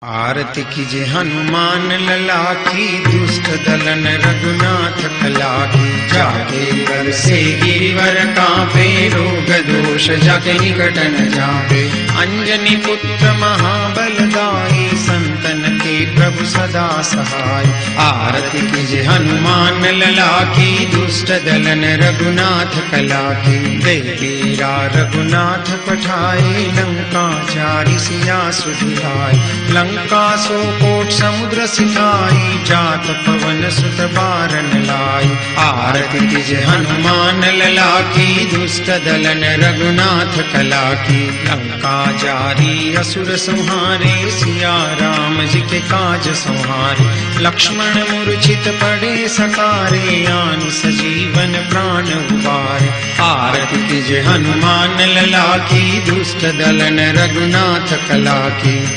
आरती कीजे हनुमान लला की, दुष्ट दलन रघुनाथ कला की। जाके कर से गिरिवर कांपे, रोग दोष जाके निकट न जापे। अंजनी पुत्र महाबलदाई, संतन के प्रभु सदा सहाय। आरती कीजे हनुमान लला की, दुष्ट दलन रघुनाथ कला की। देवीरा रघुनाथ पठाए, लंका चारि सिया सुधियाए। लंका सो कोट समुद्र सिखाई, जात पवन सुत बारन लाई। आरती कीजे हनुमान लला की, दुष्ट दलन रघुनाथ कला की। लंका जारी असुर संहारे, सिया राम जी के काज संहारे। लक्ष्मण मूर्छित पड़े सकारे, आन सजीवन प्राण उबारे। आरती कीजे हनुमान लला की, दुष्ट दलन रघुनाथ कला की।